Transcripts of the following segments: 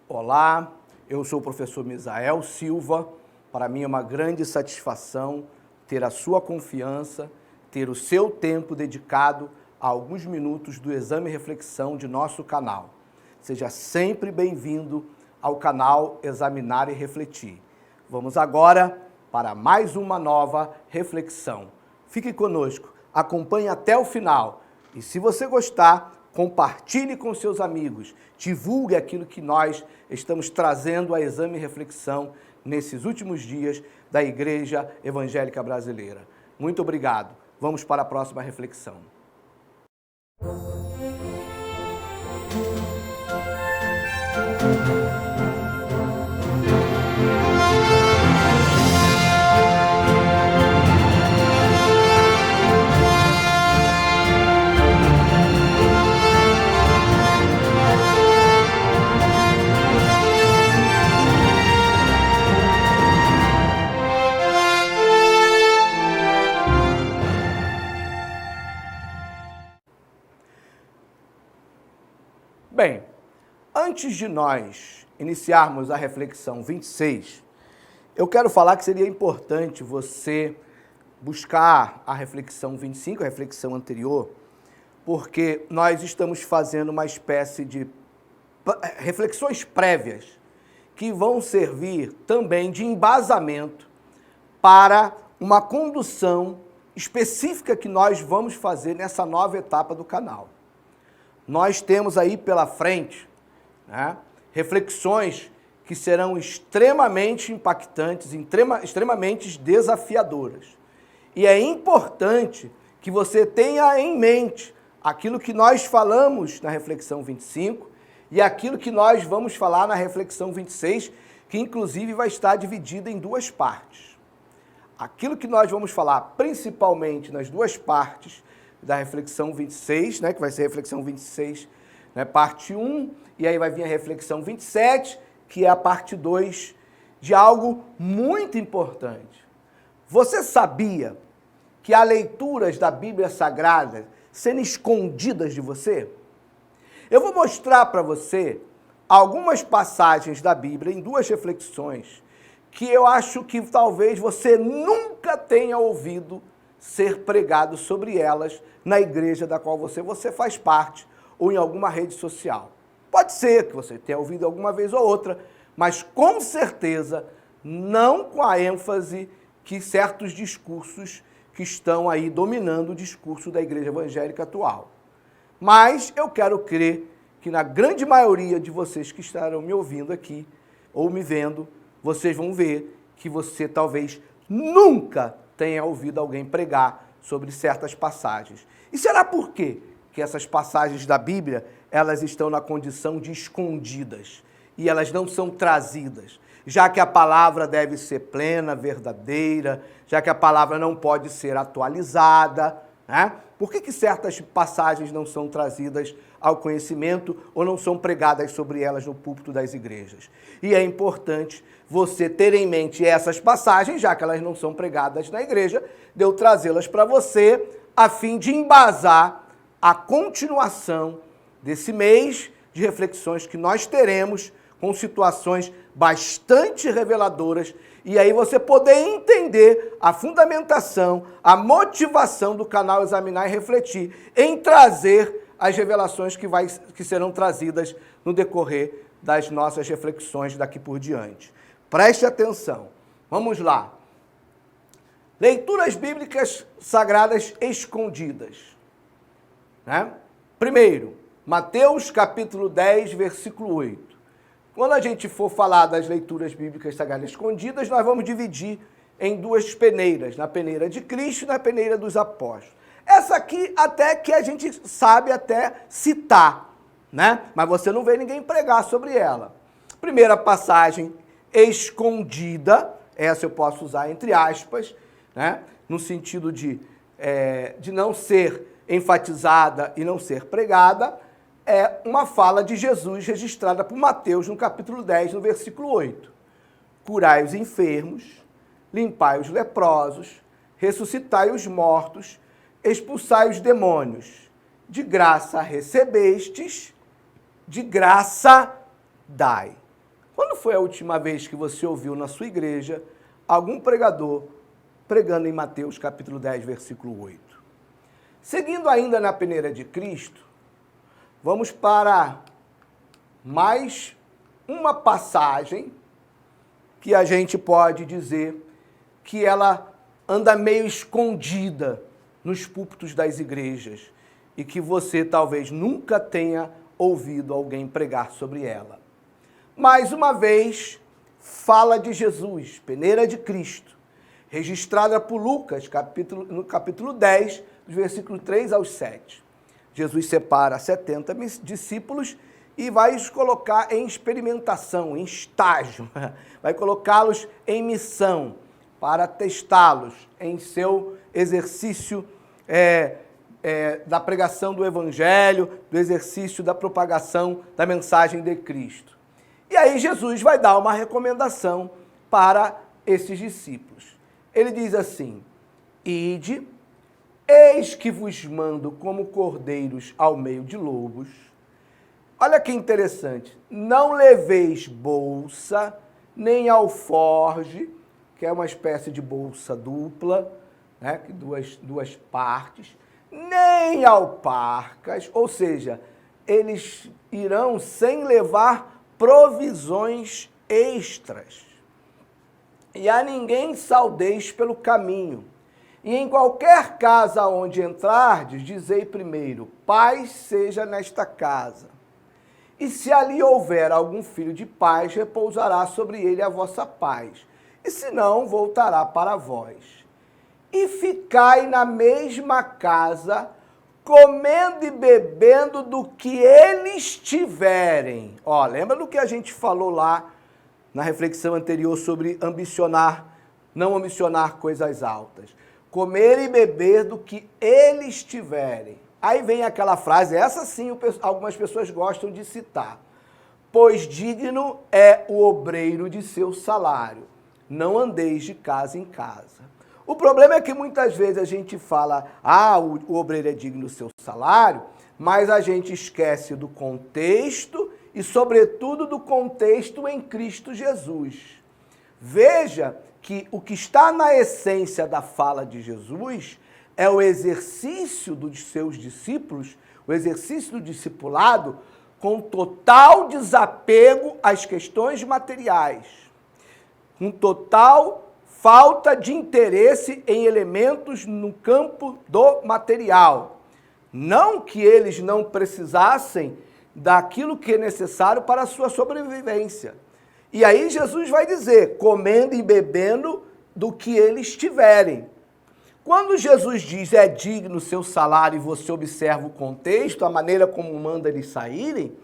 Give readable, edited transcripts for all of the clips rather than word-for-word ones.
Olá, eu sou o professor Misael Silva. Para mim é uma grande satisfação ter a sua confiança, ter o seu tempo dedicado a alguns minutos do exame e reflexão de nosso canal. Seja sempre bem-vindo ao canal Examinar e Refletir. Vamos agora para mais uma nova reflexão. Fique conosco, acompanhe até o final e se você gostar, compartilhe com seus amigos, divulgue aquilo que nós estamos trazendo a exame e reflexão nesses últimos dias da Igreja Evangélica Brasileira. Muito obrigado. Vamos para a próxima reflexão. Bem, antes de nós iniciarmos a reflexão 26, eu quero falar que seria importante você buscar a reflexão 25, a reflexão anterior, porque nós estamos fazendo uma espécie de reflexões prévias que vão servir também de embasamento para uma condução específica que nós vamos fazer nessa nova etapa do canal. Nós temos aí pela frente, né, reflexões que serão extremamente impactantes, extremamente desafiadoras. E é importante que você tenha em mente aquilo que nós falamos na reflexão 25 e aquilo que nós vamos falar na reflexão 26, que inclusive vai estar dividida em duas partes. Aquilo que nós vamos falar principalmente nas duas partes da reflexão 26, né, que vai ser a reflexão 26, né, parte 1, e aí vai vir a reflexão 27, que é a parte 2, de algo muito importante. Você sabia que há leituras da Bíblia Sagrada sendo escondidas de você? Eu vou mostrar para você algumas passagens da Bíblia em duas reflexões que eu acho que talvez você nunca tenha ouvido ser pregado sobre elas na igreja da qual você faz parte ou em alguma rede social. Pode ser que você tenha ouvido alguma vez ou outra, mas com certeza não com a ênfase que certos discursos que estão aí dominando o discurso da igreja evangélica atual. Mas eu quero crer que na grande maioria de vocês que estarão me ouvindo aqui ou me vendo, vocês vão ver que você talvez nunca tenha ouvido alguém pregar sobre certas passagens. E será por quê que essas passagens da Bíblia, elas estão na condição de escondidas e elas não são trazidas? Já que a palavra deve ser plena, verdadeira, já que a palavra não pode ser atualizada, né? Por que certas passagens não são trazidas ao conhecimento ou não são pregadas sobre elas no púlpito das igrejas? E é importante você ter em mente essas passagens, já que elas não são pregadas na igreja, de eu trazê-las para você, a fim de embasar a continuação desse mês de reflexões que nós teremos com situações bastante reveladoras, e aí você poder entender a fundamentação, a motivação do canal Examinar e Refletir em trazer as revelações que serão trazidas no decorrer das nossas reflexões daqui por diante. Preste atenção. Vamos lá. Leituras bíblicas sagradas escondidas, né? Primeiro, Mateus capítulo 10, versículo 8. Quando a gente for falar das leituras bíblicas sagradas escondidas, nós vamos dividir em duas peneiras, na peneira de Cristo e na peneira dos apóstolos. Essa aqui até que a gente sabe até citar, né? Mas você não vê ninguém pregar sobre ela. Primeira passagem escondida, essa eu posso usar entre aspas, né? No sentido de não ser enfatizada e não ser pregada, é uma fala de Jesus registrada por Mateus no capítulo 10, no versículo 8. Curai os enfermos, limpai os leprosos, ressuscitai os mortos, expulsai os demônios. De graça recebestes, de graça dai. Quando foi a última vez que você ouviu na sua igreja algum pregador pregando em Mateus capítulo 10, versículo 8? Seguindo ainda na peneira de Cristo, vamos para mais uma passagem que a gente pode dizer que ela anda meio escondida nos púlpitos das igrejas e que você talvez nunca tenha ouvido alguém pregar sobre ela. Mais uma vez, fala de Jesus, peneira de Cristo, registrada por Lucas, no capítulo 10, dos versículos 3 aos 7. Jesus separa 70 discípulos e vai os colocar em experimentação, em estágio, vai colocá-los em missão para testá-los em seu exercício da pregação do Evangelho, do exercício da propagação da mensagem de Cristo. E aí Jesus vai dar uma recomendação para esses discípulos. Ele diz assim: ide, eis que vos mando como cordeiros ao meio de lobos. Olha que interessante, não leveis bolsa, nem alforge, que é uma espécie de bolsa dupla, né, duas partes, nem alparcas, ou seja, eles irão sem levar provisões extras. E a ninguém saudeis pelo caminho. E em qualquer casa onde entrardes, dizei primeiro, paz seja nesta casa. E se ali houver algum filho de paz, repousará sobre ele a vossa paz. E se não, voltará para vós. E ficai na mesma casa, comendo e bebendo do que eles tiverem. Ó, lembra do que a gente falou lá na reflexão anterior sobre não ambicionar coisas altas. Comer e beber do que eles tiverem. Aí vem aquela frase, essa sim algumas pessoas gostam de citar. Pois digno é o obreiro de seu salário. Não andeis de casa em casa. O problema é que muitas vezes a gente fala, o obreiro é digno do seu salário, mas a gente esquece do contexto e, sobretudo, do contexto em Cristo Jesus. Veja que o que está na essência da fala de Jesus é o exercício dos seus discípulos, o exercício do discipulado, com total desapego às questões materiais, com total falta de interesse em elementos no campo do material. Não que eles não precisassem daquilo que é necessário para a sua sobrevivência. E aí Jesus vai dizer, comendo e bebendo do que eles tiverem. Quando Jesus diz é digno o seu salário e você observa o contexto, a maneira como manda eles saírem,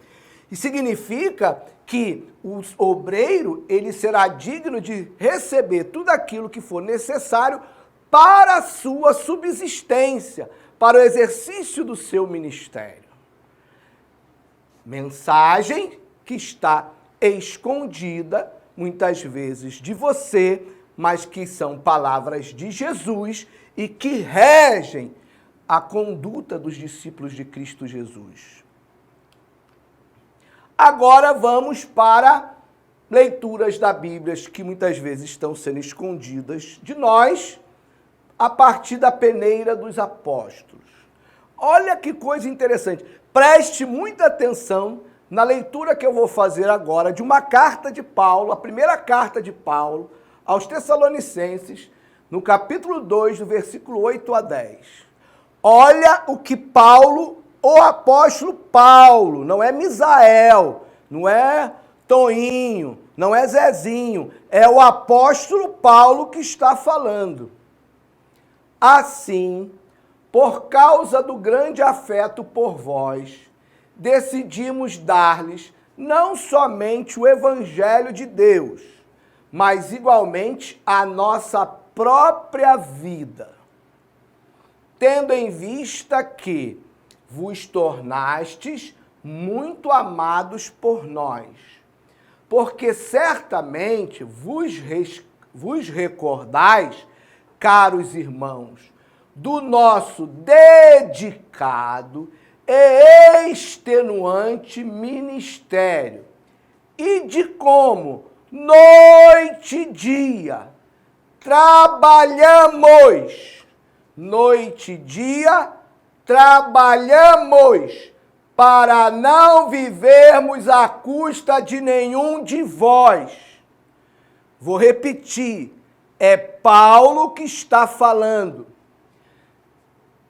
significa que o obreiro ele será digno de receber tudo aquilo que for necessário para a sua subsistência, para o exercício do seu ministério. Mensagem que está escondida, muitas vezes, de você, mas que são palavras de Jesus e que regem a conduta dos discípulos de Cristo Jesus. Agora vamos para leituras da Bíblia que muitas vezes estão sendo escondidas de nós a partir da peneira dos apóstolos. Olha que coisa interessante. Preste muita atenção na leitura que eu vou fazer agora de uma carta de Paulo, a primeira carta de Paulo aos Tessalonicenses, no capítulo 2, do versículo 8 a 10. Olha o que Paulo, o apóstolo Paulo, não é Misael, não é Toinho, não é Zezinho, é o apóstolo Paulo que está falando. Assim, por causa do grande afeto por vós, decidimos dar-lhes não somente o Evangelho de Deus, mas igualmente a nossa própria vida, tendo em vista que vos tornastes muito amados por nós, porque certamente vos recordais, caros irmãos, do nosso dedicado e extenuante ministério, e de como, noite e dia, trabalhamos, noite e dia, trabalhamos, para não vivermos à custa de nenhum de vós. Vou repetir, é Paulo que está falando.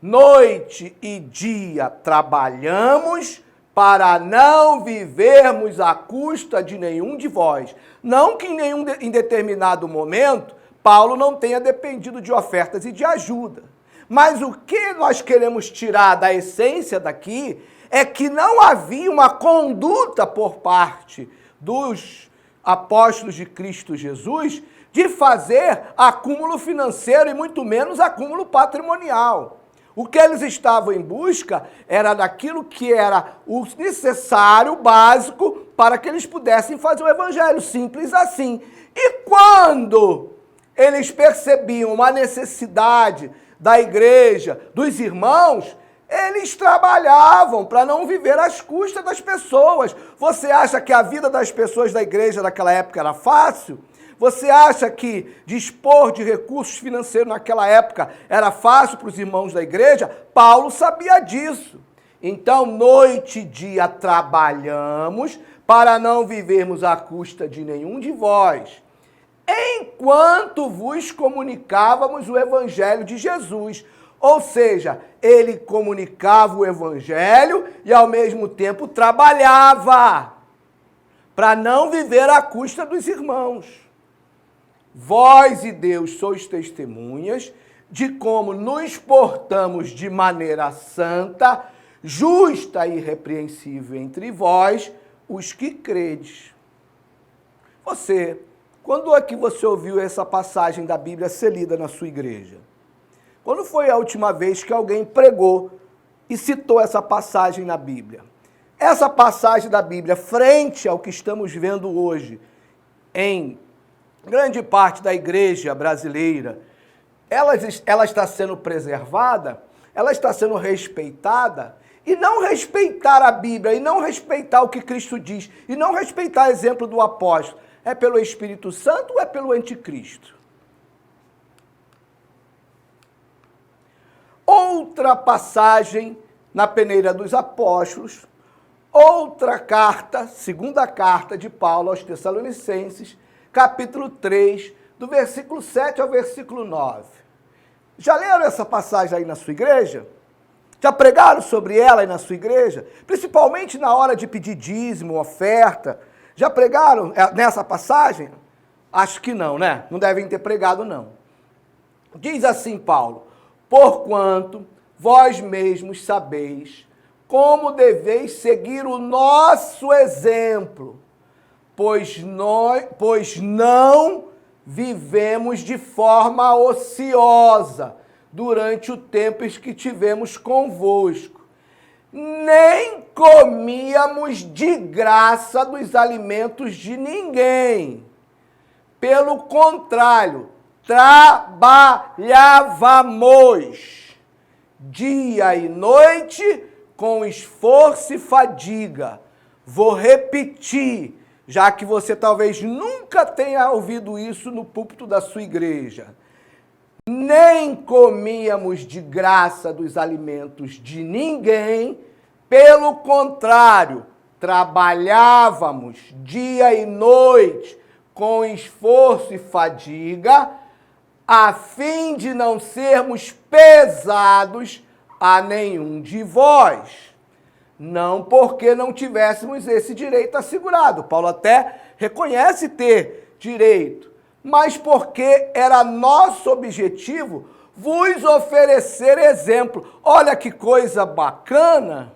Noite e dia trabalhamos para não vivermos à custa de nenhum de vós. Não que em determinado momento Paulo não tenha dependido de ofertas e de ajuda. Mas o que nós queremos tirar da essência daqui é que não havia uma conduta por parte dos apóstolos de Cristo Jesus de fazer acúmulo financeiro e muito menos acúmulo patrimonial. O que eles estavam em busca era daquilo que era o necessário, básico, para que eles pudessem fazer o evangelho, simples assim. E quando eles percebiam uma necessidade da igreja, dos irmãos, eles trabalhavam para não viver às custas das pessoas. Você acha que a vida das pessoas da igreja naquela época era fácil? Você acha que dispor de recursos financeiros naquela época era fácil para os irmãos da igreja? Paulo sabia disso. Então, noite e dia trabalhamos para não vivermos à custa de nenhum de vós, enquanto vos comunicávamos o evangelho de Jesus. Ou seja, ele comunicava o evangelho e ao mesmo tempo trabalhava para não viver à custa dos irmãos. Vós e Deus sois testemunhas de como nos portamos de maneira santa, justa e irrepreensível entre vós, os que credes. Quando é que você ouviu essa passagem da Bíblia ser lida na sua igreja? Quando foi a última vez que alguém pregou e citou essa passagem na Bíblia? Essa passagem da Bíblia, frente ao que estamos vendo hoje em grande parte da igreja brasileira, ela está sendo preservada, ela está sendo respeitada, e não respeitar a Bíblia, e não respeitar o que Cristo diz, e não respeitar o exemplo do apóstolo, é pelo Espírito Santo ou é pelo anticristo? Outra passagem na peneira dos apóstolos, outra carta, segunda carta de Paulo aos Tessalonicenses, capítulo 3, do versículo 7 ao versículo 9. Já leram essa passagem aí na sua igreja? Já pregaram sobre ela aí na sua igreja? Principalmente na hora de pedir dízimo, oferta. Já pregaram nessa passagem? Acho que não, né? Não devem ter pregado, não. Diz assim Paulo: porquanto vós mesmos sabeis como deveis seguir o nosso exemplo, pois não vivemos de forma ociosa durante o tempo em que tivemos convosco, nem comíamos de graça dos alimentos de ninguém. Pelo contrário, trabalhávamos dia e noite com esforço e fadiga. Vou repetir, já que você talvez nunca tenha ouvido isso no púlpito da sua igreja. Nem comíamos de graça dos alimentos de ninguém, pelo contrário, trabalhávamos dia e noite com esforço e fadiga, a fim de não sermos pesados a nenhum de vós. Não porque não tivéssemos esse direito assegurado. Paulo até reconhece ter direito, mas porque era nosso objetivo vos oferecer exemplo. Olha que coisa bacana!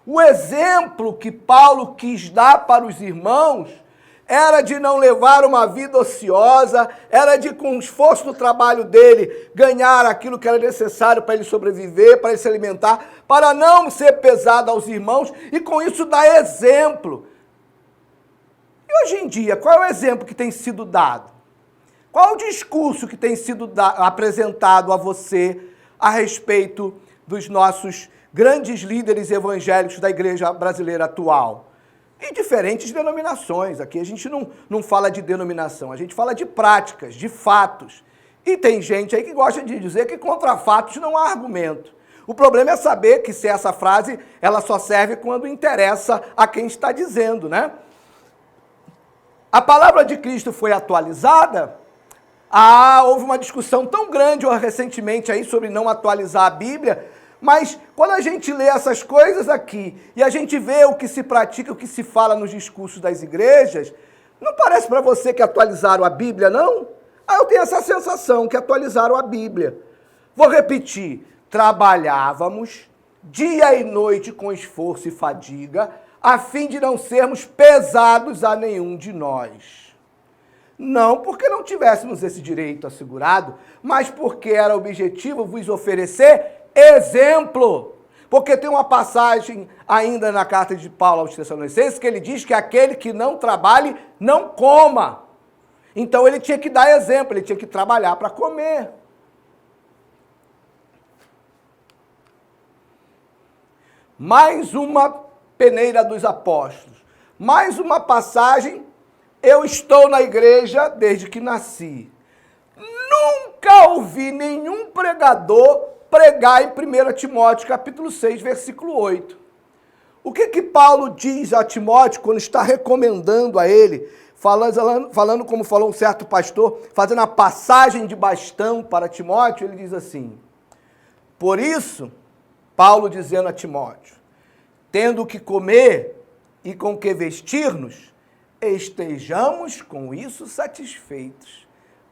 O exemplo que Paulo quis dar para os irmãos era de não levar uma vida ociosa, era de, com o esforço do trabalho dele, ganhar aquilo que era necessário para ele sobreviver, para ele se alimentar, para não ser pesado aos irmãos e com isso dar exemplo. E hoje em dia, qual é o exemplo que tem sido dado? Qual é o discurso que tem sido apresentado a você a respeito dos nossos grandes líderes evangélicos da igreja brasileira atual? e diferentes denominações. Aqui a gente não fala de denominação, a gente fala de práticas, de fatos. E tem gente aí que gosta de dizer que contra fatos não há argumento. O problema é saber que se essa frase ela só serve quando interessa a quem está dizendo, né? A palavra de Cristo foi atualizada. Houve uma discussão tão grande recentemente aí sobre não atualizar a Bíblia, mas quando a gente lê essas coisas aqui e a gente vê o que se pratica, o que se fala nos discursos das igrejas, não parece para você que atualizaram a Bíblia, não? Eu tenho essa sensação que atualizaram a Bíblia. Vou repetir. Trabalhávamos dia e noite com esforço e fadiga, a fim de não sermos pesados a nenhum de nós. Não porque não tivéssemos esse direito assegurado, mas porque era objetivo vos oferecer exemplo. Porque tem uma passagem ainda na carta de Paulo aos Tessalonicenses que ele diz que aquele que não trabalhe, não coma. Então ele tinha que dar exemplo, ele tinha que trabalhar para comer. Mais uma peneira dos apóstolos. Mais uma passagem. Eu estou na igreja desde que nasci. Nunca ouvi nenhum pregador pregar em 1 Timóteo capítulo 6, versículo 8. O que Paulo diz a Timóteo quando está recomendando a ele, falando como falou um certo pastor, fazendo a passagem de bastão para Timóteo, ele diz assim: por isso, Paulo dizendo a Timóteo, tendo o que comer e com que vestir-nos, estejamos com isso satisfeitos.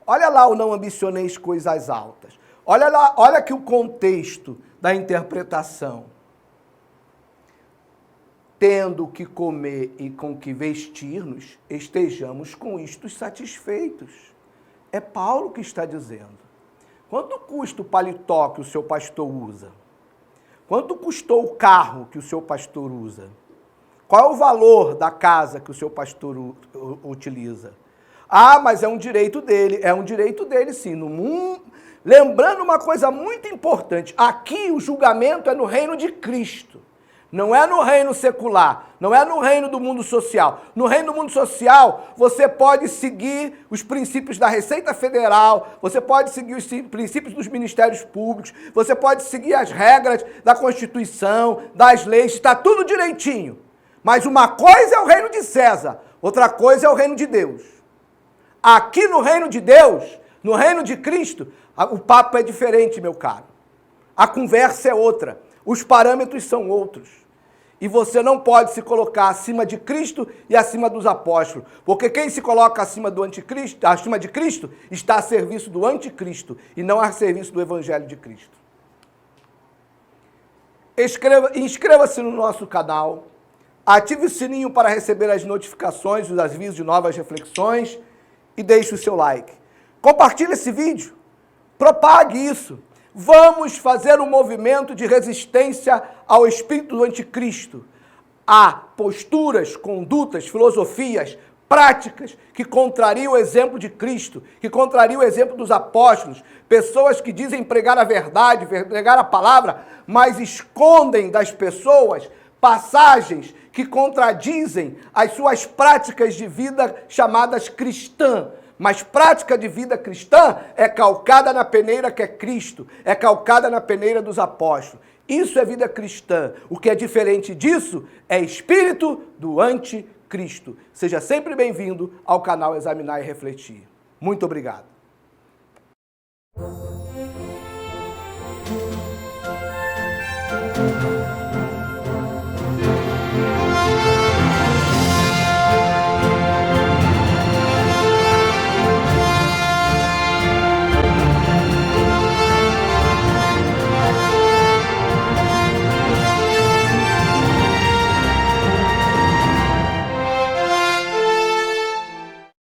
Olha lá o não ambicioneis coisas altas. Olha lá, olha aqui o contexto da interpretação. Tendo o que comer e com que vestir-nos, estejamos com isto satisfeitos. É Paulo que está dizendo. Quanto custa o paletó que o seu pastor usa? Quanto custou o carro que o seu pastor usa? Qual é o valor da casa que o seu pastor utiliza? Mas é um direito dele. É um direito dele, sim. No mundo... Lembrando uma coisa muito importante. Aqui o julgamento é no reino de Cristo. Não é no reino secular. Não é no reino do mundo social. No reino do mundo social, você pode seguir os princípios da Receita Federal, você pode seguir os princípios dos ministérios públicos, você pode seguir as regras da Constituição, das leis, está tudo direitinho. Mas uma coisa é o reino de César, outra coisa é o reino de Deus. Aqui no reino de Deus, no reino de Cristo, o papo é diferente, meu caro. A conversa é outra. Os parâmetros são outros. E você não pode se colocar acima de Cristo e acima dos apóstolos. Porque quem se coloca acima do anticristo, acima de Cristo, está a serviço do anticristo e não a serviço do evangelho de Cristo. Inscreva-se no nosso canal. Ative o sininho para receber as notificações, os avisos de novas reflexões e deixe o seu like. Compartilhe esse vídeo. Propague isso. Vamos fazer um movimento de resistência ao espírito do anticristo, a posturas, condutas, filosofias, práticas que contrariam o exemplo de Cristo, que contrariam o exemplo dos apóstolos, pessoas que dizem pregar a verdade, pregar a palavra, mas escondem das pessoas passagens que contradizem as suas práticas de vida chamadas cristã. Mas prática de vida cristã é calcada na peneira que é Cristo, é calcada na peneira dos apóstolos. Isso é vida cristã. O que é diferente disso é espírito do anticristo. Seja sempre bem-vindo ao canal Examinar e Refletir. Muito obrigado.